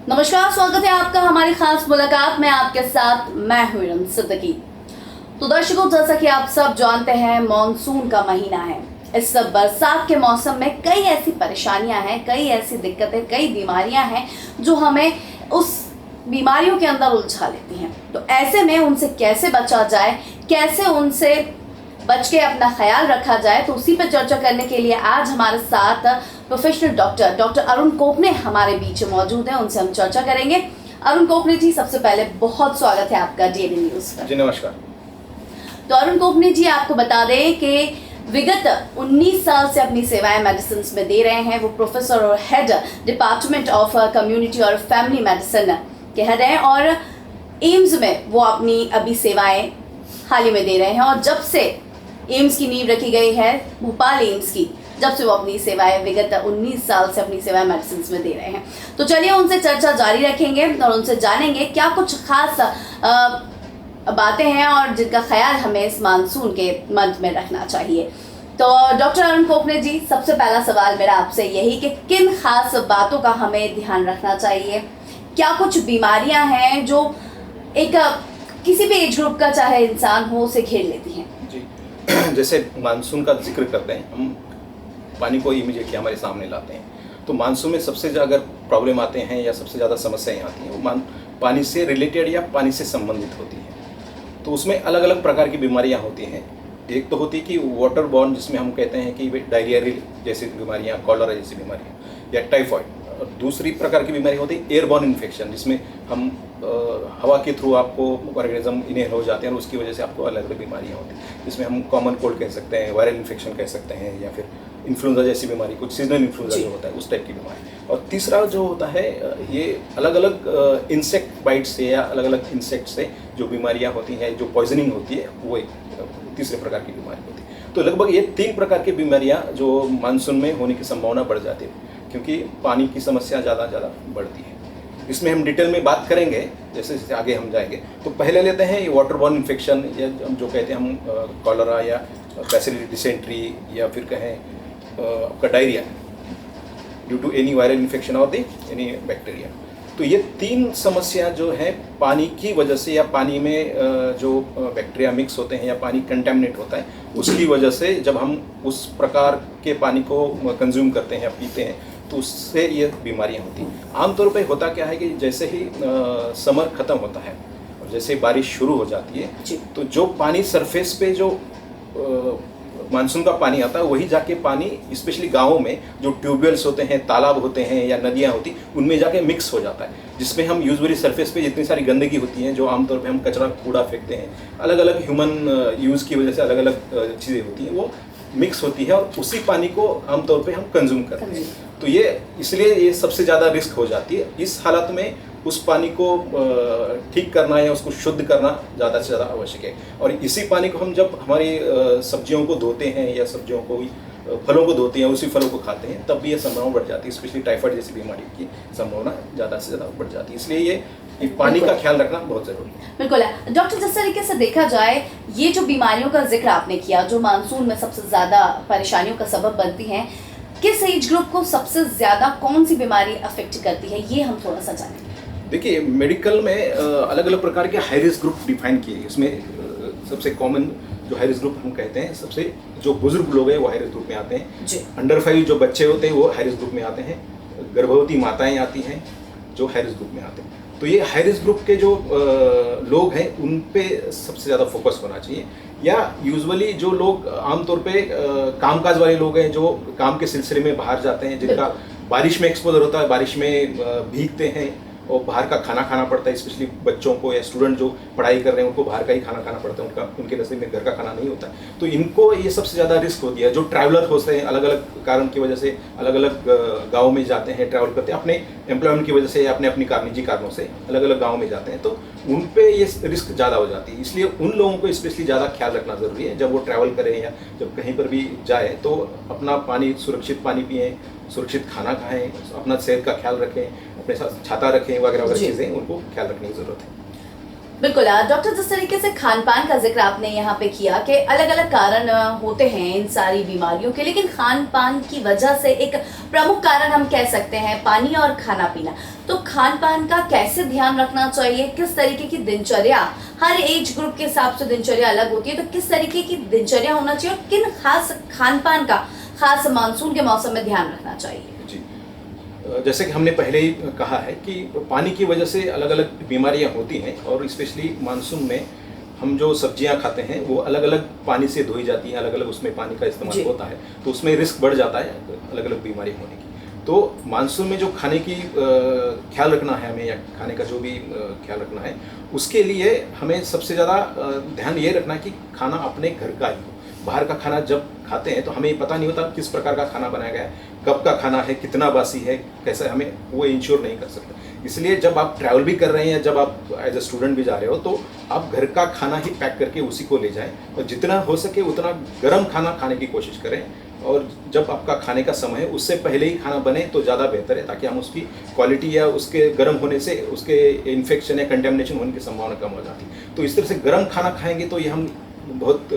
नमस्कार, स्वागत है आपका हमारी खास मुलाकात में। आपके साथ मैं हूं इरम सिद्दीकी। तो दर्शकों, जैसा कि आप सब जानते हैं, मॉनसून का महीना है। इस सब बरसात के मौसम में कई ऐसी परेशानियां हैं, कई ऐसी दिक्कतें, कई बीमारियां हैं जो हमें उस बीमारियों के अंदर उलझा लेती हैं। तो ऐसे में उनसे कैसे बचा जाए, कैसे उनसे बच के अपना ख्याल रखा जाए, तो उसी पर चर्चा करने के लिए आज हमारे साथ प्रोफेशनल डॉक्टर अरुण कोपने हमारे बीच मौजूद हैं। उनसे हम चर्चा करेंगे। अरुण कोपने जी, सबसे पहले बहुत स्वागत है आपका डीएवी न्यूज पर। जी नमस्कार। तो अरुण कोपने जी, आपको बता दें कि विगत 19 साल से अपनी सेवाएं मेडिसिन में दे रहे हैं। वो प्रोफेसर और हेड डिपार्टमेंट ऑफ कम्युनिटी और फैमिली मेडिसिन के हेड हैं और एम्स में वो अपनी अभी सेवाएं हाल ही में दे रहे हैं। और जब से एम्स की नींव रखी गई है, भोपाल एम्स की, जब से वो अपनी सेवाएं विगत 19 साल से अपनी सेवाएं मेडिसिन में दे रहे हैं। तो चलिए उनसे चर्चा जारी रखेंगे और उनसे जानेंगे क्या कुछ खास बातें हैं और जिनका ख्याल हमें इस मानसून के मंथ में रखना चाहिए। तो डॉक्टर अरुण कोपने जी, सबसे पहला सवाल मेरा आपसे यही कि किन खास बातों का हमें ध्यान रखना चाहिए? क्या कुछ बीमारियां हैं जो एक किसी भी एज ग्रुप का चाहे इंसान हो उसे घेर लेती हैं? जी जैसे मानसून का जिक्र करते हैं, हम पानी को इमीडिएटली हमारे सामने लाते हैं। तो मानसून में सबसे ज़्यादा अगर प्रॉब्लम आते हैं या सबसे ज़्यादा समस्याएं आती हैं, वो पानी से रिलेटेड या पानी से संबंधित होती हैं। तो उसमें अलग अलग प्रकार की बीमारियां होती हैं। एक तो होती है कि वाटर बॉर्न, जिसमें हम कहते हैं कि डायरिया जैसी बीमारियां, कॉलरा जैसी बीमारियां या टाइफॉइड। और दूसरी प्रकार की बीमारी होती है एयरबॉर्न इन्फेक्शन, जिसमें हम हवा के थ्रू आपको ऑर्गेनिज्म इनहेल हो जाते हैं और उसकी वजह से आपको अलग अलग बीमारियां होती हैं, जिसमें हम कॉमन कोल्ड कह सकते हैं, वायरल इन्फेक्शन कह सकते हैं, या फिर इन्फ्लुएंजा जैसी बीमारी, कुछ सीजनल इन्फ्लुएंजा जो होता है उस टाइप की बीमारी। और तीसरा जो होता है, ये अलग अलग इंसेक्ट बाइट से या अलग अलग इंसेक्ट से जो बीमारियां होती हैं, जो पॉइजनिंग होती है, वो एक तीसरे प्रकार की बीमारी होती है। तो लगभग ये 3 प्रकार की बीमारियां जो मानसून में होने की संभावना बढ़ जाती है, क्योंकि पानी की समस्या ज़्यादा बढ़ती है। इसमें हम डिटेल में बात करेंगे जैसे जैसे आगे हम जाएंगे। तो पहले लेते हैं ये वाटर बॉर्न इन्फेक्शन, या जो कहते हैं हम कॉलरा या बैसिलरी डिसेंट्री, या फिर कहें आपका diarrhoea due to any viral infection और दी एनी बैक्टीरिया। तो ये 3 समस्या जो है पानी की वजह से, या पानी में जो बैक्टीरिया मिक्स होते हैं या पानी कंटेमिनेट होता है, उसकी वजह से जब हम उस प्रकार के पानी को कंज्यूम करते हैं या पीते हैं, तो उससे ये बीमारियां होती हैं। आमतौर पे होता क्या है कि जैसे ही समर ख़त्म होता है और जैसे ही बारिश शुरू हो जाती है, तो जो पानी सरफेस पे जो मानसून का पानी आता है, वही जाके पानी स्पेशली गाँवों में जो ट्यूबवेल्स होते हैं, तालाब होते हैं या नदियाँ होती, उनमें जाके मिक्स हो जाता है, जिसमें हम यूजुअली सरफेस पे जितनी सारी गंदगी होती हैं, जो आमतौर पे हम कचरा कूड़ा फेंकते हैं, अलग अलग ह्यूमन यूज़ की वजह से अलग अलग चीज़ें होती हैं, वो मिक्स होती है और उसी पानी को आमतौर पे हम कंज्यूम करते हैं। तो ये इसलिए ये सबसे ज़्यादा रिस्क हो जाती है। इस हालत में उस पानी को ठीक करना या उसको शुद्ध करना ज़्यादा से ज़्यादा आवश्यक है। और इसी पानी को हम जब हमारी सब्जियों को धोते हैं या सब्जियों को फलों को धोते हैं, उसी फलों को खाते हैं, तब भी ये संभावना बढ़ जाती है। स्पेशली टाइफाइड जैसी बीमारी की संभावना ज़्यादा से ज़्यादा बढ़ जाती है। इसलिए ये पानी का ख्याल रखना बहुत ज़रूरी है। बिल्कुल है डॉक्टर। जिस तरीके से देखा जाए, ये जो बीमारियों का जिक्र आपने किया जो मानसून में सबसे ज़्यादा परेशानियों का सबब बनती हैं, किस एज ग्रुप को सबसे ज़्यादा कौन सी बीमारी अफेक्ट करती है, ये हम थोड़ा सा जानें। देखिए, मेडिकल में अलग अलग प्रकार के हाई रिस्क ग्रुप डिफाइन किए। इसमें सबसे कॉमन जो हाई रिस्क ग्रुप हम कहते हैं, सबसे जो बुजुर्ग लोग हैं वो हाई रिस्क ग्रुप में आते हैं। अंडर 5 जो बच्चे होते हैं वो हाई रिस्क ग्रुप में आते हैं। गर्भवती माताएं आती हैं जो हाई रिस्क ग्रुप में आते हैं। तो ये हाई रिस्क ग्रुप के जो लोग हैं, उन पे सबसे ज़्यादा फोकस होना चाहिए। या यूजुअली जो लोग आमतौर पे कामकाज वाले लोग हैं, जो काम के सिलसिले में बाहर जाते हैं, जिनका बारिश में एक्सपोजर होता है, बारिश में भीगते हैं और बाहर का खाना खाना पड़ता है, स्पेशली बच्चों को या स्टूडेंट जो पढ़ाई कर रहे हैं उनको बाहर का ही खाना खाना पड़ता है, उनके नसीब में घर का खाना नहीं होता है। तो इनको ये सबसे ज़्यादा रिस्क होती है। जो ट्रैवलर होते हैं, अलग अलग कारण की वजह से अलग अलग गाँव में जाते हैं, ट्रैवल करते हैं, अपने एम्प्लॉयमेंट की वजह से या अपने निजी कारणों से अलग अलग गाँव में जाते हैं, तो उन पे ये रिस्क ज़्यादा हो जाती है। इसलिए उन लोगों को स्पेशली ज़्यादा ख्याल रखना ज़रूरी है। जब वो ट्रैवल करें या जब कहीं पर भी जाए, तो अपना पानी, सुरक्षित पानी पिएँ, सुरक्षित खाना खाएं, अपना सेहत का ख्याल रखें, अपने साथ छाता रखें, वगैरह वगैरह चीज़ें उनको ख्याल रखने की ज़रूरत है। बिल्कुल डॉक्टर, जिस तरीके से खान पान का जिक्र आपने यहाँ पे किया कि अलग अलग कारण होते हैं इन सारी बीमारियों के, लेकिन खान पान की वजह से एक प्रमुख कारण हम कह सकते हैं पानी और खाना पीना। तो खान पान का कैसे ध्यान रखना चाहिए, किस तरीके की दिनचर्या, हर एज ग्रुप के हिसाब से दिनचर्या अलग होती है, तो किस तरीके की दिनचर्या होना चाहिए और किन खास खान पान का खास मानसून के मौसम में ध्यान रखना चाहिए? जी, जैसे कि हमने पहले ही कहा है कि पानी की वजह से अलग अलग बीमारियां होती हैं, और स्पेशली मानसून में हम जो सब्जियां खाते हैं वो अलग अलग पानी से धोई जाती हैं, अलग अलग उसमें पानी का इस्तेमाल होता है, तो उसमें रिस्क बढ़ जाता है अलग अलग बीमारी होने की। तो मानसून में जो खाने की ख्याल रखना है हमें, या खाने का जो भी ख्याल रखना है, उसके लिए हमें सबसे ज़्यादा ध्यान ये रखना है कि खाना अपने घर का ही हो। बाहर का खाना जब खाते हैं तो हमें पता नहीं होता किस प्रकार का खाना बनाया गया है, कब का खाना है, कितना बासी है, कैसा, हमें वो इंश्योर नहीं कर सकते। इसलिए जब आप ट्रैवल भी कर रहे हैं, जब आप एज ए स्टूडेंट भी जा रहे हो, तो आप घर का खाना ही पैक करके उसी को ले जाएं, और जितना हो सके उतना गर्म खाना खाने की कोशिश करें। और जब आपका खाने का समय है उससे पहले ही खाना बने तो ज़्यादा बेहतर है, ताकि हम उसकी क्वालिटी या उसके गर्म होने से उसके इन्फेक्शन या कंटेमिनेशन होने की संभावना कम हो जाती है। तो इस तरह से गर्म खाना खाएंगे तो ये हम बहुत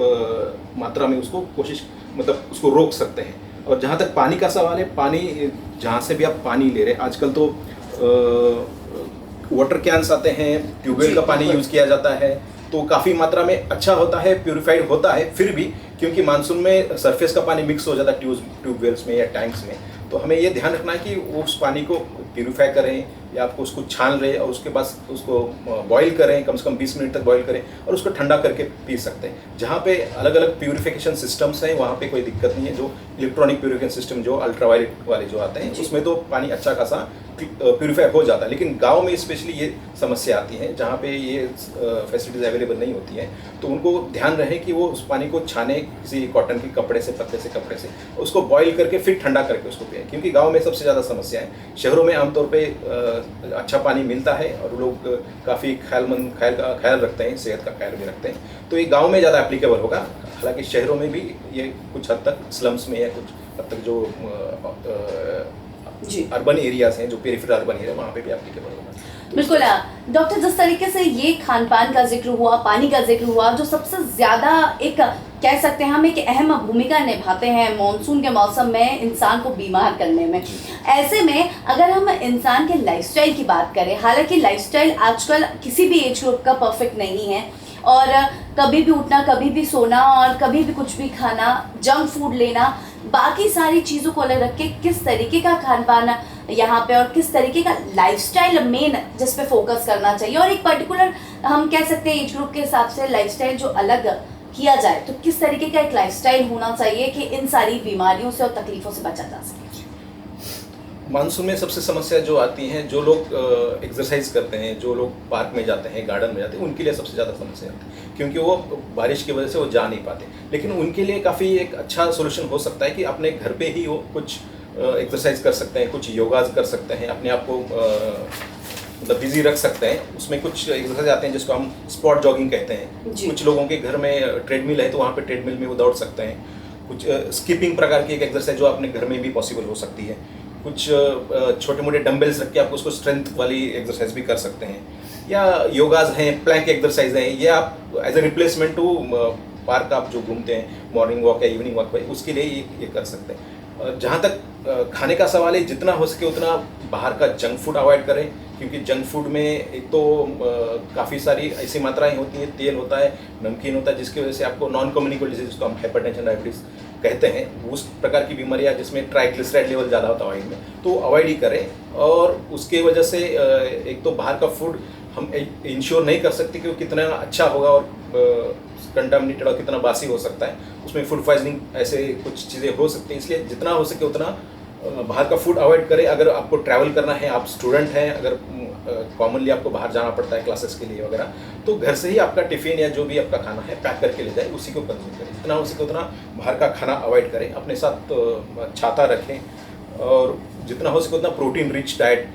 मात्रा में उसको मतलब उसको रोक सकते हैं। और जहाँ तक पानी का सवाल है, पानी जहाँ से भी आप पानी ले रहे हैं, आजकल तो वाटर कैंस आते हैं, ट्यूबवेल का पानी यूज़ किया जाता है, तो काफ़ी मात्रा में अच्छा होता है, प्यूरिफाइड होता है। फिर भी क्योंकि मानसून में सरफेस का पानी मिक्स हो जाता है ट्यूबवेल्स में या टैंक्स में, तो हमें ये ध्यान रखना है कि वो उस पानी को प्यूरिफाई करें, या आपको उसको छान रहे और उसके बाद उसको बॉईल करें, कम से कम 20 मिनट तक बॉईल करें और उसको ठंडा करके पी सकते हैं। जहाँ पे अलग अलग प्यूरिफिकेशन सिस्टम्स हैं वहाँ पे कोई दिक्कत नहीं है। जो इलेक्ट्रॉनिक प्यूरिफिकेशन सिस्टम जो अल्ट्रावायलेट वाले जो आते हैं उसमें तो पानी अच्छा खासा प्यूरिफाई हो जाता है, लेकिन गांव में स्पेशली ये समस्या आती है जहाँ पे ये फैसिलिटीज़ अवेलेबल नहीं होती हैं। तो उनको ध्यान रहे कि वो उस पानी को छाने किसी कॉटन के कपड़े से, पत्ते से, कपड़े से, उसको बॉईल करके फिर ठंडा करके उसको पिए, क्योंकि गांव में सबसे ज़्यादा समस्या है। शहरों में आमतौर पे अच्छा पानी मिलता है और लोग काफ़ी ख्याल रखते हैं, सेहत का ख्याल भी रखते हैं, तो ये गाँव में ज़्यादा एप्लीकेबल होगा। हालांकि शहरों में भी ये कुछ हद तक स्लम्स में या कुछ हद तक जो अर्बन एरियाज हैं, जो पेरिफेरल अर्बन एरिया, वहाँ पे भी एप्लीकेबल होगा। बिल्कुल डॉक्टर, जिस तरीके से ये खान पान का जिक्र हुआ, पानी का जिक्र हुआ, जो सबसे ज़्यादा एक कह सकते हैं हम एक अहम भूमिका निभाते हैं मॉनसून के मौसम में इंसान को बीमार करने में। ऐसे में अगर हम इंसान के लाइफस्टाइल की बात करें, हालांकि लाइफस्टाइल आजकल किसी भी एज ग्रुप का परफेक्ट नहीं है, और कभी भी उठना, कभी भी सोना और कभी भी कुछ भी खाना, जंक फूड लेना, बाकी सारी चीज़ों को अलग रख के किस तरीके का खान पान यहाँ पे और किस तरीके का लाइफस्टाइल मेन जिस पे फोकस करना चाहिए, और एक पर्टिकुलर हम कह सकते हैं एज ग्रुप के हिसाब से लाइफस्टाइल जो अलग किया जाए, तो किस तरीके का एक लाइफस्टाइल होना चाहिए कि इन सारी बीमारियों से और तकलीफों से बचा जा सके? मानसून में सबसे समस्या जो आती हैं, जो लोग एक्सरसाइज करते हैं, जो लोग पार्क में जाते हैं, गार्डन में जाते हैं, उनके लिए सबसे ज़्यादा समस्या आती है, क्योंकि वो बारिश की वजह से वो जा नहीं पाते। लेकिन उनके लिए काफ़ी एक अच्छा सोल्यूशन हो सकता है कि अपने घर पे ही वो कुछ एक्सरसाइज कर सकते हैं, कुछ योगा कर सकते हैं, अपने आप को मतलब बिजी रख सकते हैं। उसमें कुछ एक्सरसाइज आते हैं जिसको हम स्पॉट जॉगिंग कहते हैं। कुछ लोगों के घर में ट्रेडमिल है तो वहाँ पे ट्रेडमिल में वो दौड़ सकते हैं। कुछ स्किपिंग प्रकार की एक एक्सरसाइज जो अपने घर में भी पॉसिबल हो सकती है। कुछ छोटे मोटे डंबल्स रख के आप उसको स्ट्रेंथ वाली एक्सरसाइज भी कर सकते हैं, या योगाज हैं, प्लैंक एक्सरसाइज हैं, ये आप as a replacement to park आप जो घूमते हैं मॉर्निंग वॉक या इवनिंग वॉक पे, उसके लिए ये कर सकते हैं। जहाँ तक खाने का सवाल है, जितना हो सके उतना बाहर का जंक फूड अवॉइड करें, क्योंकि जंक फूड में एक तो काफ़ी सारी ऐसी मात्राएं होती हैं, तेल होता है, नमकीन होता है, जिसकी वजह से आपको नॉन कम्युनिकेबल डिजीज, जिसको हम हाइपरटेंशन, डायबिटीज़ कहते हैं, उस प्रकार की बीमारियां जिसमें ट्राइग्लिसराइड लेवल ज़्यादा होता है ऑयल में, तो अवॉइड ही करें। और उसके वजह से एक तो बाहर का फूड हम इंश्योर नहीं कर सकते कि वो कितना अच्छा होगा और कंटामिनेटेड और कितना बासी हो सकता है, उसमें फूड पॉइजनिंग ऐसे कुछ चीज़ें हो सकती हैं। इसलिए जितना हो सके उतना बाहर का फूड अवॉइड करें। अगर आपको ट्रैवल करना है, आप स्टूडेंट हैं, अगर कॉमनली आपको बाहर जाना पड़ता है क्लासेस के लिए वगैरह, तो घर से ही आपका टिफ़िन या जो भी आपका खाना है पैक करके ले जाए, उसी को कंज्यूम करें। जितना हो सके उतना बाहर का खाना अवॉइड करें, अपने साथ छाता रखें, और जितना हो सके उतना प्रोटीन रिच डाइट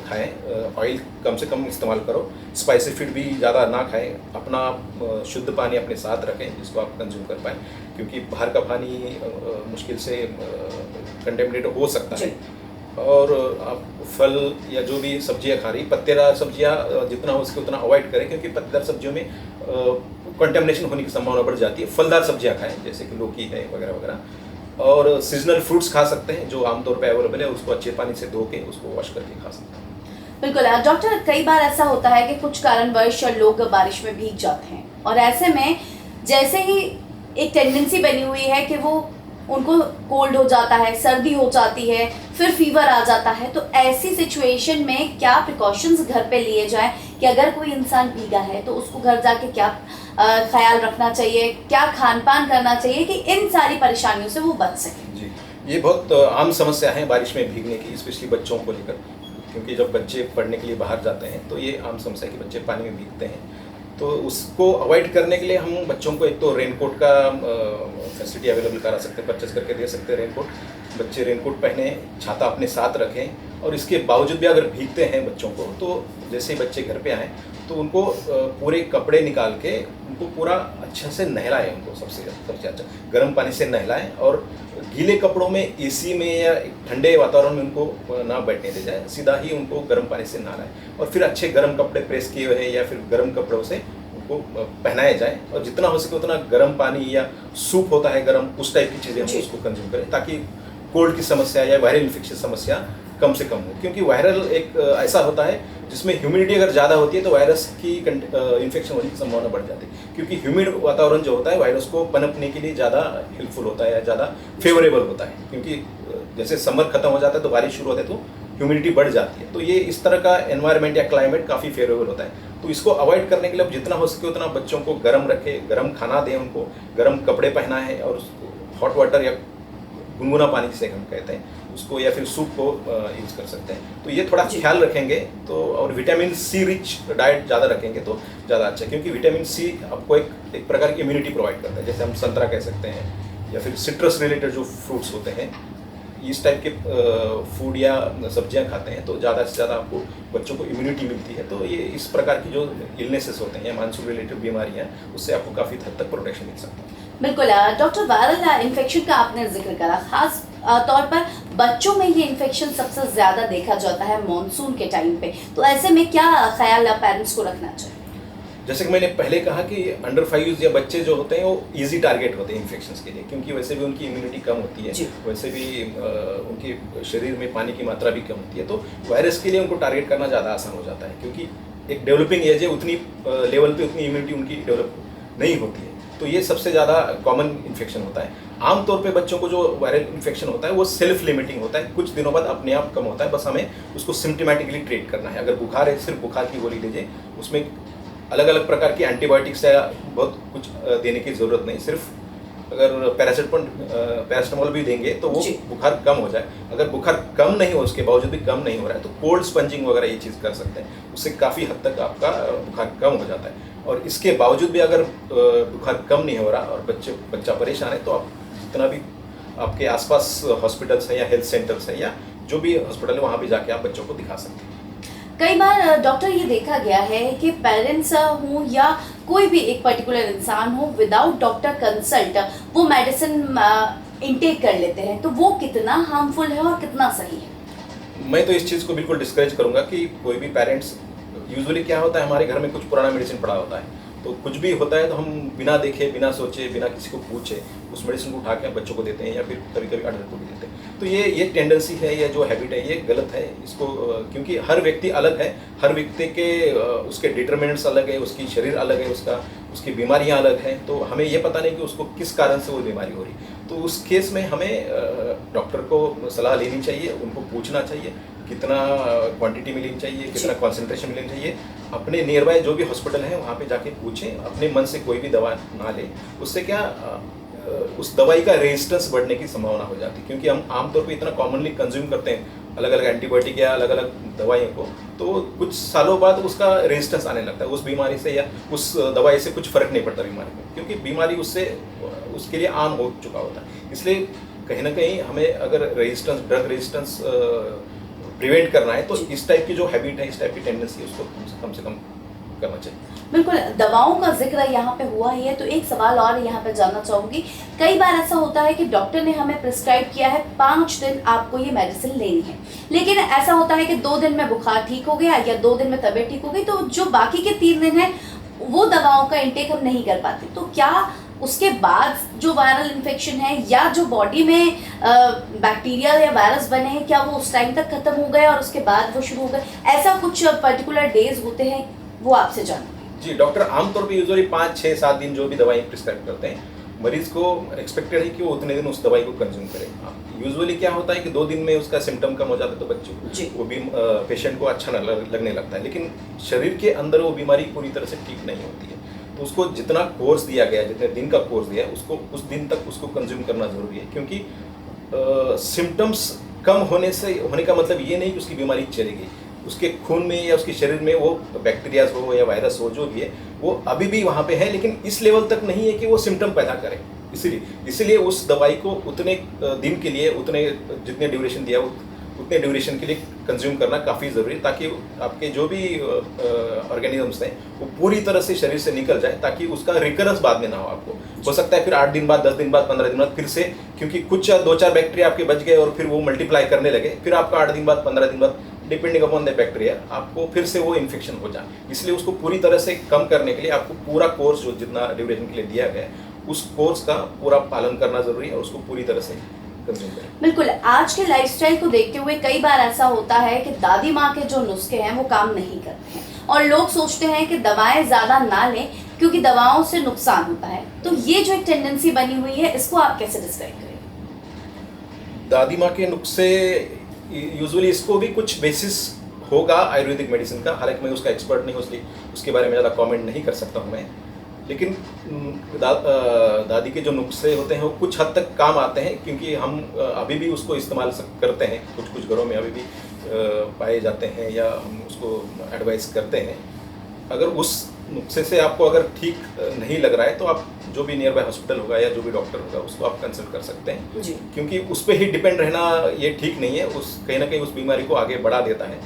खाएं। ऑयल कम से कम इस्तेमाल करो, स्पाइसी फूड भी ज़्यादा ना खाएं, अपना शुद्ध पानी अपने साथ रखें जिसको आप कंज्यूम कर पाएँ, क्योंकि बाहर का पानी मुश्किल से कंटेमिनेट हो सकता है। और आप फल या जो भी सब्जियां खा रही, पत्तेदार सब्जियां जितना हो सके उतना अवॉइड करें, क्योंकि पत्तेदार सब्जियों में कंटेमिनेशन होने की संभावना बढ़ जाती है। फलदार सब्जियां खाएं, जैसे कि लौकी है वगैरह वगैरह, और सीजनल फ्रूट्स खा सकते हैं जो आमतौर पे अवेलेबल है, उसको अच्छे पानी से धो के उसको वॉश करके खा सकते हैं। बिल्कुल डॉक्टर, कई बार ऐसा होता है कि कुछ कारणवश लोग बारिश में भीग जाते हैं, और ऐसे में जैसे ही एक टेंडेंसी बनी हुई है कि वो उनको कोल्ड हो जाता है, सर्दी हो जाती है, फिर फीवर आ जाता है, तो ऐसी सिचुएशन में क्या प्रिकॉशंस घर पे लिए जाएं कि अगर कोई इंसान भीगा है तो उसको घर जाके क्या ख्याल रखना चाहिए, क्या खान पान करना चाहिए कि इन सारी परेशानियों से वो बच सके? जी, ये बहुत आम समस्या है बारिश में भीगने की, स्पेशली बच्चों को लेकर, क्योंकि जब बच्चे पढ़ने के लिए बाहर जाते हैं तो ये आम समस्या है कि बच्चे पानी में भीगते हैं। तो उसको अवॉइड करने के लिए हम बच्चों को एक तो रेनकोट का फैसिलिटी अवेलेबल करा सकते हैं, परचेस करके दे सकते हैं रेनकोट। बच्चे रेनकोट पहने, छाता अपने साथ रखें, और इसके बावजूद भी अगर भीगते हैं बच्चों को, तो जैसे ही बच्चे घर पे आएँ तो उनको पूरे कपड़े निकाल के उनको पूरा अच्छे से नहलाएं, उनको सबसे अच्छा गर्म पानी से नहलाएं, और गीले कपड़ों में एसी में या ठंडे वातावरण में उनको ना बैठने दे जाए, सीधा ही उनको गर्म पानी से नहलाएं, और फिर अच्छे गर्म कपड़े प्रेस किए हुए हैं या फिर गर्म कपड़ों से उनको पहनाए जाए, और जितना हो सके उतना गर्म पानी या सूप होता है गर्म, उस टाइप की चीज़ें हम उसको कंज्यूम करें, ताकि कोल्ड की समस्या या वायरल इन्फेक्शन समस्या कम से कम हो। क्योंकि वायरल एक ऐसा होता है जिसमें ह्यूमिडिटी अगर ज़्यादा होती है तो वायरस की इन्फेक्शन होने की संभावना बढ़ जाती है, क्योंकि ह्यूमिड वातावरण जो होता है वायरस को पनपने के लिए ज़्यादा हेल्पफुल होता है या ज़्यादा फेवरेबल होता है, क्योंकि जैसे समर खत्म हो जाता है तो बारिश शुरू होता है तो ह्यूमिडिटी बढ़ जाती है, तो ये इस तरह का एनवायरनमेंट या क्लाइमेट काफ़ी फेवरेबल होता है। तो इसको अवॉइड करने के लिए अब जितना हो सके उतना बच्चों को गर्म रखें, गर्म खाना दें, उनको गर्म कपड़े पहनाएं, और हॉट वाटर या गुनगुना पानी जिसे हम कहते हैं उसको, या फिर सूप को यूज़ कर सकते हैं। तो ये थोड़ा ख्याल रखेंगे तो, और विटामिन सी रिच डाइट ज़्यादा रखेंगे तो ज़्यादा अच्छा है, क्योंकि विटामिन सी आपको एक प्रकार की इम्यूनिटी प्रोवाइड करता है, जैसे हम संतरा कह सकते हैं या फिर सिट्रस रिलेटेड जो फ्रूट्स होते हैं, इस टाइप के फूड या सब्जियां खाते हैं तो ज़्यादा से ज़्यादा आपको बच्चों को इम्यूनिटी मिलती है। तो ये इस प्रकार की जो इलनेसेस होते हैं या मानसून रिलेटेड बीमारियां, उससे आपको काफ़ी हद तक प्रोटेक्शन मिल सकता है। बिल्कुल डॉक्टर, वायरल इन्फेक्शन का आपने जिक्र करा, खास तौर पर बच्चों में ये इन्फेक्शन सबसे ज़्यादा देखा जाता है मॉनसून के टाइम पे, तो ऐसे में क्या ख्याल पेरेंट्स को रखना चाहिए? जैसे कि मैंने पहले कहा कि अंडर 5 ईयर्स या बच्चे जो होते हैं वो इजी टारगेट होते हैं इन्फेक्शंस के लिए, क्योंकि वैसे भी उनकी इम्यूनिटी कम होती है, वैसे भी उनके शरीर में पानी की मात्रा भी कम होती है, तो वायरस के लिए उनको टारगेट करना ज़्यादा आसान हो जाता है, क्योंकि एक डेवलपिंग एज है, उतनी लेवल पे उतनी इम्यूनिटी उनकी डेवलप नहीं होती है। तो ये सबसे ज़्यादा कॉमन इन्फेक्शन होता है। आमतौर पे बच्चों को जो वायरल इन्फेक्शन होता है वो सेल्फ लिमिटिंग होता है, कुछ दिनों बाद अपने आप कम होता है, बस हमें उसको सिम्टमेटिकली ट्रीट करना है। अगर बुखार है, सिर्फ बुखार की गोली लीजिए, उसमें अलग अलग प्रकार की एंटीबायोटिक्स या बहुत कुछ देने की ज़रूरत नहीं, सिर्फ अगर पैरासिटामोल भी देंगे तो वो बुखार कम हो जाए। अगर बुखार कम नहीं हो, उसके बावजूद भी कम नहीं हो रहा है, तो कोल्ड स्पंजिंग वगैरह ये चीज़ कर सकते हैं, उससे काफ़ी हद तक आपका बुखार कम हो जाता है। और इसके बावजूद भी अगर बुखार कम नहीं हो रहा और बच्चा परेशान है, तो आप जितना भी आपके आसपास हॉस्पिटल्स हैं या हेल्थ सेंटर्स हैं या जो भी हॉस्पिटल है वहाँ भी जाके आप बच्चों को दिखा सकते हैं। कई बार डॉक्टर ये देखा गया है कि पेरेंट्स हों या कोई भी एक पर्टिकुलर इंसान हो, विदाउट डॉक्टर कंसल्ट वो मेडिसिन इनटेक कर लेते हैं, तो वो कितना हार्मफुल है और कितना सही है? मैं तो इस चीज़ को बिल्कुल डिस्करेज करूँगा कि कोई भी पेरेंट्स, यूजुअली क्या होता है हमारे घर में कुछ पुराना मेडिसिन पड़ा होता है, तो कुछ भी होता है तो हम बिना देखे, बिना सोचे, बिना किसी को पूछे उस मेडिसिन को उठा के हम बच्चों को देते हैं या फिर कभी कभी अडल्ट को भी देते हैं। तो ये टेंडेंसी है या जो हैबिट है ये गलत है। इसको क्योंकि हर व्यक्ति अलग है, हर व्यक्ति के उसके डिटरमिनेंट्स अलग है, उसकी शरीर अलग है, उसकी बीमारियां अलग हैं, तो हमें ये पता नहीं कि उसको किस कारण से वो बीमारी हो रही। तो उस केस में हमें डॉक्टर को सलाह लेनी चाहिए, उनको पूछना चाहिए कितना क्वांटिटी मिलनी चाहिए, कितना कॉन्सेंट्रेशन मिलनी चाहिए। अपने नियर बाय जो भी हॉस्पिटल है वहाँ पे जाके पूछें, अपने मन से कोई भी दवा ना लें। उससे क्या उस दवाई का रेजिस्टेंस बढ़ने की संभावना हो जाती है, क्योंकि हम आमतौर पे इतना कॉमनली कंज्यूम करते हैं अलग अलग एंटीबायोटिक या अलग अलग दवाइयों को, तो कुछ सालों बाद उसका रेजिस्टेंस आने लगता है उस बीमारी से, या उस दवाई से कुछ फर्क नहीं पड़ता बीमारी में, क्योंकि बीमारी उसके लिए आम हो चुका होता है। इसलिए कहीं ना कहीं हमें अगर ड्रग रेजिस्टेंस प्रिवेंट करना है तो इस टाइप की जो हैबिट है, इस टाइप की टेंडेंसी है, उसको कम से कम करना चाहिए। बिल्कुल, दवाओं का जिक्र यहाँ पे हुआ ही है, तो एक सवाल और यहाँ पे जानना चाहूँगी। कई बार ऐसा होता है कि डॉक्टर ने हमें प्रिस्क्राइब किया है 5 दिन आपको ये मेडिसिन लेनी है, लेकिन ऐसा होता है कि 2 दिन में बुखार ठीक हो गया या 2 दिन में तबीयत ठीक हो गई, तो जो बाकी के 3 दिन है वो दवाओं का इंटेक हम नहीं कर पाते। तो क्या उसके बाद जो वायरल इन्फेक्शन है या जो बॉडी में बैक्टीरिया या वायरस बने हैं, क्या वो उस टाइम तक खत्म हो गए और उसके बाद वो शुरू हो गए? ऐसा कुछ पर्टिकुलर डेज होते हैं, वो आपसे जानूंगी। जी, डॉक्टर आमतौर पे यूजुअली 5, 6, 7 दिन जो भी दवाई प्रिस्क्राइब करते हैं, मरीज को एक्सपेक्टेड है कि वो उतने दिन उस दवाई को कंज्यूम करे। यूजुअली क्या होता है कि 2 दिन में उसका सिम्टम कम हो जाता है, तो बच्चों वो भी पेशेंट को अच्छा लगने लगता है, लेकिन शरीर के अंदर वो बीमारी पूरी तरह से ठीक नहीं होती है। तो उसको जितना कोर्स दिया गया, जितने दिन का कोर्स दिया है, उसको उस दिन तक उसको कंज्यूम करना जरूरी है, क्योंकि सिम्टम्स कम होने का मतलब ये नहीं कि उसकी बीमारी चली गई। उसके खून में या उसके शरीर में वो बैक्टीरियाज हो या वायरस हो, जो भी है, वो अभी भी वहाँ पे है, लेकिन इस लेवल तक नहीं है कि वो सिम्टम पैदा करे। इसलिए उस दवाई को उतने दिन के लिए, उतने जितने ड्यूरेशन दिया उतने ड्यूरेशन के लिए कंज्यूम करना काफ़ी ज़रूरी है, ताकि आपके जो भी ऑर्गेनिजम्स हैं वो पूरी तरह से शरीर से निकल जाए, ताकि उसका रिकरेंस बाद में ना हो। आपको हो सकता है फिर 8 दिन बाद, 10 दिन बाद, 15 दिन बाद फिर से, क्योंकि कुछ 2-4 बैक्टीरिया आपके बच गए और फिर वो मल्टीप्लाई करने लगे, फिर आपका 8 दिन बाद, 15 दिन बाद, डिपेंडिंग अपॉन द बैक्टीरिया, आपको फिर से वो इन्फेक्शन हो जाए। इसलिए उसको पूरी तरह से कम करने के लिए आपको पूरा कोर्स जो जितना ड्यूरेशन के लिए दिया गया है, उस कोर्स का पूरा पालन करना जरूरी है और उसको पूरी तरह से कंज्यूम करें। बिल्कुल, आज के लाइफस्टाइल को देखते हुए कई बार ऐसा होता है कि दादी माँ के जो नुस्खे हैं वो काम नहीं करते हैं और लोग सोचते हैं कि दवाएं ज़्यादा ना लें क्योंकि दवाओं से नुकसान होता है। तो ये जो एक टेंडेंसी बनी हुई है, इसको आप कैसे डिस्क्राइब करेंगे? दादी माँ के नुस्खे यूजुअली, इसको भी कुछ बेसिस होगा आयुर्वेदिक मेडिसिन का, हालांकि मैं उसका एक्सपर्ट नहीं हूँ, इसलिए उसके बारे में ज़्यादा कमेंट नहीं कर सकता हूँ मैं। लेकिन दादी के जो नुस्खे होते हैं वो कुछ हद तक काम आते हैं, क्योंकि हम अभी भी उसको इस्तेमाल करते हैं, कुछ घरों में अभी भी पाए जाते हैं या हम उसको एडवाइस करते हैं। अगर उस नुस्खे से आपको अगर ठीक नहीं लग रहा है तो आप जो भी नियर बाय हॉस्पिटल होगा या जो भी डॉक्टर होगा उसको आप कंसल्ट कर सकते हैं जी। क्योंकि उस पर ही डिपेंड रहना ये ठीक नहीं है। उस कहीं ना कहीं उस बीमारी को आगे बढ़ा देता है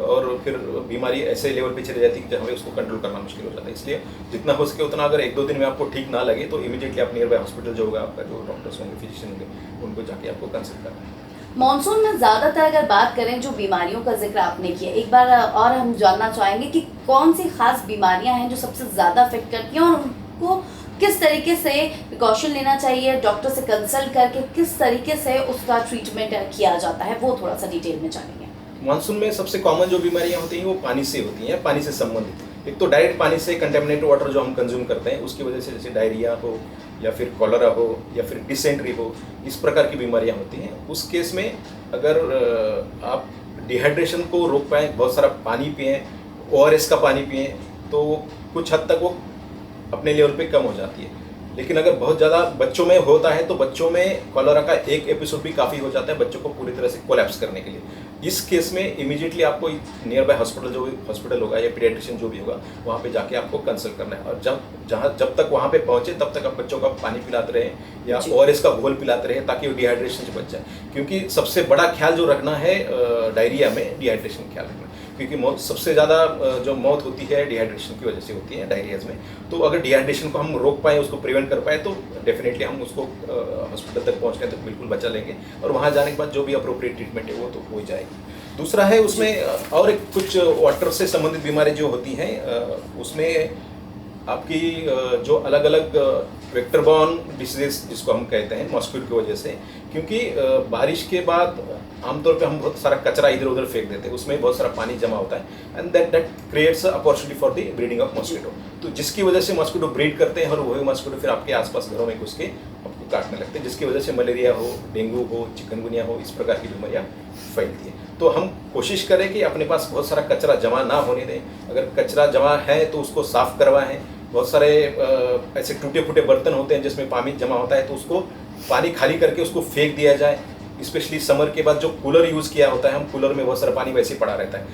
और फिर बीमारी ऐसे लेवल पे चली जाती है कि हमें उसको कंट्रोल करना मुश्किल हो जाता है। इसलिए जितना हो सके उतना, अगर 1-2 दिन में आपको ठीक ना लगे तो इमीडिएटली आप नियर बाय हॉस्पिटल जो होगा, आपका जो डॉक्टर्स होंगे, फिजिशियन होंगे, उनको जाके आपको कंसल्ट करना है। मॉनसून में ज़्यादातर अगर बात करें जो बीमारियों का जिक्र आपने किया, एक बार और हम जानना चाहेंगे कि कौन सी खास बीमारियां हैं जो सबसे ज़्यादा अफेक्ट करती हैं और उनको किस तरीके से प्रिकॉशन लेना चाहिए, डॉक्टर से कंसल्ट करके किस तरीके से उसका ट्रीटमेंट किया जाता है, वो थोड़ा सा डिटेल में जानेंगे। मानसून में सबसे कॉमन जो बीमारियां होती हैं वो पानी से होती हैं, पानी से संबंधित। एक तो डायरेक्ट पानी से कंटेमिनेटेड वाटर जो हम कंज्यूम करते हैं उसकी वजह से, जैसे डायरिया हो या फिर कॉलरा हो या फिर डिसेंट्री हो, इस प्रकार की बीमारियां होती हैं। उस केस में अगर आप डिहाइड्रेशन को रोक पाएँ, बहुत सारा पानी पिएँ, ORS का पानी पिएँ, तो कुछ हद तक वो अपने लेवल पे कम हो जाती है। लेकिन अगर बहुत ज़्यादा बच्चों में होता है तो बच्चों में कॉलरा का एक एपिसोड भी काफ़ी हो जाता है बच्चों को पूरी तरह से कोलैप्स करने के लिए। इस केस में इमीडिएटली आपको नियर बाय हॉस्पिटल, जो भी हॉस्पिटल होगा या पीडियाट्रिशियन जो भी होगा, वहाँ पे जाके आपको कंसल्ट करना है। और जब तक वहाँ पे पहुँचे तब तक आप बच्चों का पानी पिलाते रहें या ORS का घोल पिलाते रहें ताकि वो डिहाइड्रेशन से बच जाए। क्योंकि सबसे बड़ा ख्याल जो रखना है डायरिया में, डिहाइड्रेशन ख्याल रखना, क्योंकि सबसे ज़्यादा जो मौत होती है डिहाइड्रेशन की वजह से होती है डायरियाज में। तो अगर डिहाइड्रेशन को हम रोक पाएँ, उसको प्रिवेंट कर पाए, तो डेफिनेटली हम उसको हॉस्पिटल तक पहुँचने तक बिल्कुल बचा लेंगे और वहाँ जाने के बाद जो भी अप्रोप्रिएट ट्रीटमेंट है वो तो हो जाएगी। दूसरा है उसमें और एक कुछ वाटर से संबंधित बीमारी जो होती हैं, उसमें आपकी जो अलग अलग वेक्टर बॉर्न डिसीजेस जिसको हम कहते हैं मॉस्किटो की वजह से, क्योंकि बारिश के बाद आमतौर पे हम बहुत सारा कचरा इधर उधर फेंक देते हैं, उसमें बहुत सारा पानी जमा होता है and that creates opportunity for the breeding of mosquito. तो जिसकी वजह से मॉस्किटो ब्रीड करते हैं और वही मॉस्किटो फिर आपके आसपास घरों में घुस के आपको काटने लगते हैं, जिसकी वजह से मलेरिया हो, डेंगू हो, चिकनगुनिया हो, इस प्रकार की बीमारियाँ फैलती हैं। तो हम कोशिश करें कि अपने पास बहुत सारा कचरा जमा ना होने दें। अगर कचरा जमा है तो उसको साफ करवाएं। बहुत सारे ऐसे टूटे फूटे बर्तन होते हैं जिसमें पानी जमा होता है, तो उसको पानी खाली करके उसको फेंक दिया जाए। स्पेशली समर के बाद जो कूलर यूज़ किया होता है, हम कूलर में बहुत सारा पानी वैसे ही पड़ा रहता है,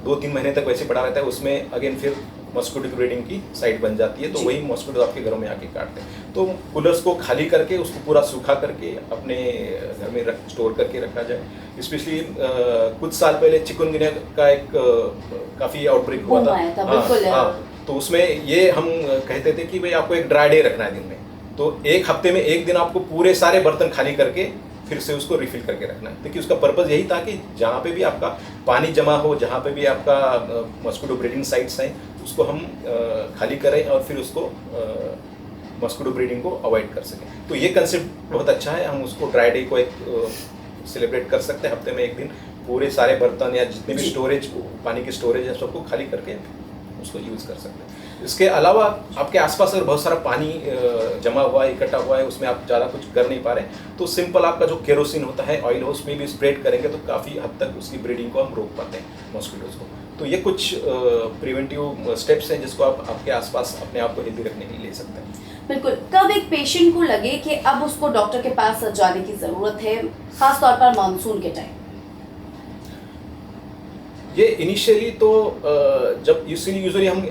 2-3 महीने तक वैसे पड़ा रहता है, उसमें अगेन फिर मॉस्किटो ब्रीडिंग की साइट बन जाती है, तो वही मॉस्किटो आपके घरों में आके काटते हैं। तो कूलर्स को खाली करके उसको पूरा सूखा करके अपने घर में स्टोर करके रखा जाए। स्पेशली कुछ साल पहले चिकनगुनिया का एक काफ़ी आउटब्रेक हुआ था। तो उसमें ये हम कहते थे कि भाई आपको एक ड्राई डे रखना है दिन में, तो एक हफ्ते में एक दिन आपको पूरे सारे बर्तन खाली करके फिर से उसको रिफिल करके रखना है। देखिए उसका पर्पज़ यही था कि जहाँ पे भी आपका पानी जमा हो, जहाँ पे भी आपका मस्किटो ब्रीडिंग साइट्स हैं, उसको हम खाली करें और फिर उसको मस्किटो ब्रीडिंग को अवॉइड कर सकें। तो ये कंसेप्ट बहुत अच्छा है, हम उसको ड्राई डे को एक सेलिब्रेट कर सकते हैं। हफ्ते में एक दिन पूरे सारे बर्तन या जितने भी स्टोरेज, पानी की स्टोरेज है, सबको खाली करके उसको यूज़ कर सकते हैं। इसके अलावा आपके आसपास अगर बहुत सारा पानी जमा हुआ है, इकट्ठा हुआ है, उसमें आप ज़्यादा कुछ कर नहीं पा रहे, तो सिंपल आपका जो केरोसिन होता है, ऑयल हो, उसमें भी स्प्रेड करेंगे तो काफ़ी हद तक उसकी ब्रीडिंग को हम रोक पाते हैं मॉस्किटोज़ को। तो ये कुछ प्रिवेंटिव स्टेप्स हैं जिसको आप आपके आसपास अपने आप को हेल्दी रखने के लिए ले सकते हैं। बिल्कुल। कब एक पेशेंट को लगे कि अब उसको डॉक्टर के पास जाने की ज़रूरत है, खास तौर पर मानसून के टाइम? ये इनिशियली तो जब यूजुअली हम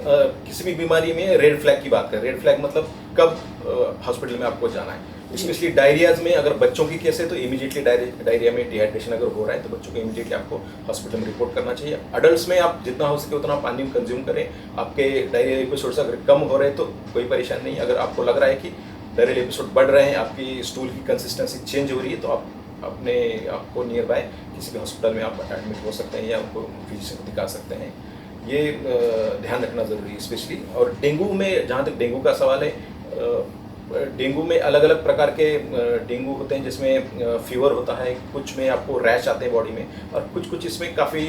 किसी भी बीमारी में रेड फ्लैग की बात करें, रेड फ्लैग मतलब कब हॉस्पिटल में आपको जाना है। स्पेशली डायरियाज में अगर बच्चों की केस है तो इमीडिएटली डायरिया में डिहाइड्रेशन अगर हो रहा है तो बच्चों को इमीडिएटली आपको हॉस्पिटल में रिपोर्ट करना चाहिए। अडल्ट्स में आप जितना हो सके उतना पानी कंज्यूम करें। आपके डायरिया एपिसोड्स अगर कम हो रहे हैं तो कोई परेशानी नहीं। अगर आपको लग रहा है कि डायरिया एपिसोड बढ़ रहे हैं, आपकी स्टूल की कंसिस्टेंसी चेंज हो रही है, तो आप अपने आपको नियर बाय किसी भी हॉस्पिटल में आप एडमिट हो सकते हैं या उनको फिजिशियन को दिखा सकते हैं। ये ध्यान रखना ज़रूरी है स्पेशली। और डेंगू में, जहाँ तक डेंगू का सवाल है, डेंगू में अलग अलग प्रकार के डेंगू होते हैं जिसमें फीवर होता है, कुछ में आपको रैश आते हैं बॉडी में, और कुछ इसमें काफ़ी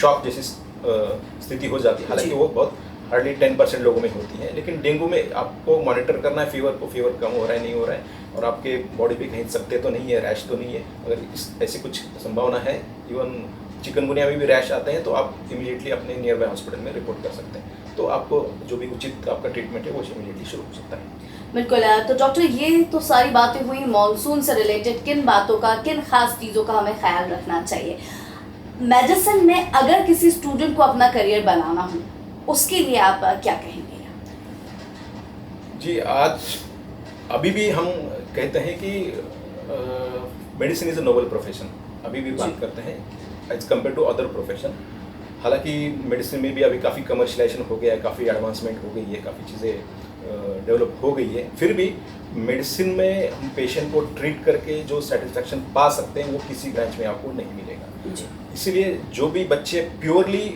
शॉक जैसी स्थिति हो जाती है। हालांकि वो बहुत हार्डली 10% लोगों में होती है। लेकिन डेंगू में आपको मॉनिटर करना है फीवर को, फीवर कम हो रहा है नहीं हो रहा है, और आपके बॉडी पे कहीं सकते तो नहीं है, रैश तो नहीं है। अगर ऐसी कुछ संभावना है, इवन चिकनगुनिया में भी रैश आते हैं, तो आप इमीडिएटली अपने नियर बाय हॉस्पिटल में रिपोर्ट कर सकते हैं। तो आपको जो भी उचित आपका ट्रीटमेंट है वो इमीडिएटली शुरू हो सकता है। बिल्कुल। तो डॉक्टर, ये तो सारी बातें हुई मॉनसून से रिलेटेड, किन बातों का, किन खास चीज़ों का हमें ख्याल रखना चाहिए। मेडिसिन में अगर किसी स्टूडेंट को अपना करियर बनाना हो, उसके लिए आप क्या कहेंगे? जी, आज अभी भी हम कहते हैं कि medicine is a noble profession, अभी भी बात करते हैं as compare to other profession. हालांकि मेडिसिन में भी अभी काफ़ी कमर्शलाइजेशन हो गया है, काफ़ी एडवांसमेंट हो गई है, काफ़ी चीज़ें डेवलप हो गई है। फिर भी मेडिसिन में हम पेशेंट को ट्रीट करके जो सेटिस्फैक्शन पा सकते हैं वो किसी ब्रांच में आपको नहीं मिलेगा। इसीलिए जो भी बच्चे प्योरली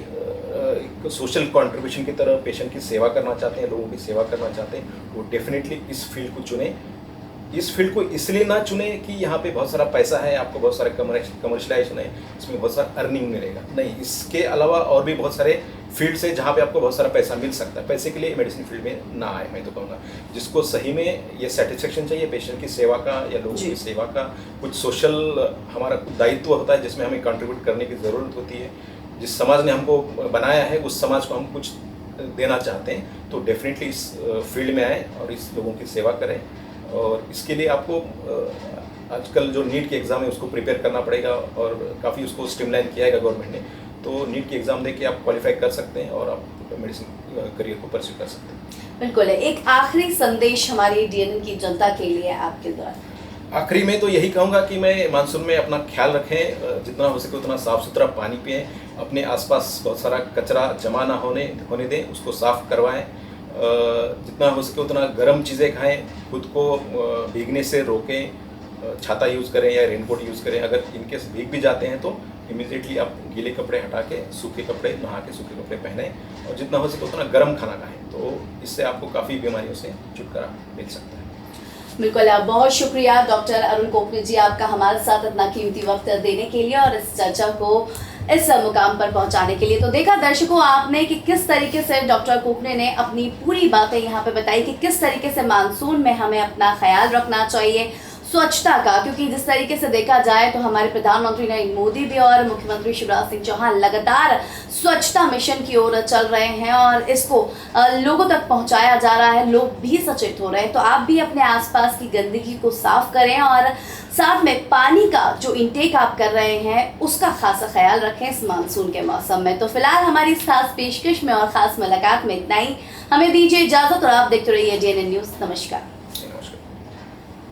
सोशल कंट्रीब्यूशन की तरह पेशेंट की सेवा करना चाहते हैं, लोगों की सेवा करना चाहते हैं, वो डेफिनेटली इस फील्ड को चुने। इस फील्ड को इसलिए ना चुने कि यहाँ पे बहुत सारा पैसा है, आपको बहुत सारे कमर्शलाइजेशन है, इसमें बहुत सारा अर्निंग मिलेगा, नहीं। इसके अलावा और भी बहुत सारे फील्ड्स हैं जहाँ पे आपको बहुत सारा पैसा मिल सकता है। पैसे के लिए मेडिसिन फील्ड में ना आए, मैं तो कहूँगा। जिसको सही में ये सेटिस्फेक्शन चाहिए पेशेंट की सेवा का या लोगों की सेवा का, कुछ सोशल हमारा दायित्व होता है जिसमें हमें कंट्रीब्यूट करने की ज़रूरत होती है। जिस समाज ने हमको बनाया है उस समाज को हम कुछ देना चाहते हैं, तो डेफिनेटली इस फील्ड में आए और इस लोगों की सेवा करें। और इसके लिए आपको आजकल जो नीट की एग्ज़ाम है उसको प्रिपेयर करना पड़ेगा, और काफ़ी उसको स्ट्रीमलाइन किया है गवर्नमेंट ने। तो नीट की एग्ज़ाम देके आप क्वालिफाई कर सकते हैं और आप मेडिसिन करियर को परस्यू कर सकते हैं। बिल्कुल। एक आखिरी संदेश हमारी डीएनएन की जनता के लिए आपके द्वारा? आखिरी में तो यही कहूँगा कि मैं मानसून में अपना ख्याल रखें, जितना हो सके उतना साफ़ सुथरा पानी पिएं, अपने आसपास बहुत सारा कचरा जमा ना होने दें, उसको साफ़ करवाएं, जितना हो सके उतना गर्म चीज़ें खाएं, खुद को भीगने से रोकें, छाता यूज़ करें या रेनकोट यूज़ करें। अगर इनकेस भीग भी जाते हैं तो इमीडिएटली आप गीले कपड़े हटा के सूखे कपड़े, नहा के सूखे कपड़े पहने, और जितना हो सके उतना गर्म खाना खाएं। तो इससे आपको काफ़ी बीमारियों से छुटकारा मिल सकता है। बिल्कुल। बहुत शुक्रिया डॉक्टर अरुण कोपने जी, आपका हमारे साथ इतना कीमती वक्त देने के लिए और इस चर्चा को इस मुकाम पर पहुंचाने के लिए। तो देखा दर्शकों आपने कि किस तरीके से डॉक्टर कोपने ने अपनी पूरी बातें यहाँ पे बताई कि किस तरीके से मानसून में हमें अपना ख्याल रखना चाहिए, स्वच्छता का। क्योंकि जिस तरीके से देखा जाए तो हमारे प्रधानमंत्री नरेंद्र मोदी भी और मुख्यमंत्री शिवराज सिंह चौहान लगातार स्वच्छता मिशन की ओर चल रहे हैं और इसको लोगों तक पहुंचाया जा रहा है, लोग भी सचेत हो रहे हैं। तो आप भी अपने आसपास की गंदगी को साफ करें और साथ में पानी का जो इंटेक आप कर रहे हैं उसका खासा ख्याल रखें इस मानसून के मौसम में। तो फिलहाल हमारी इस खास पेशकश में और खास मुलाकात में इतना ही। हमें दीजिए इजाजत और आप देखते रहिए डीएनएन न्यूज़। नमस्कार।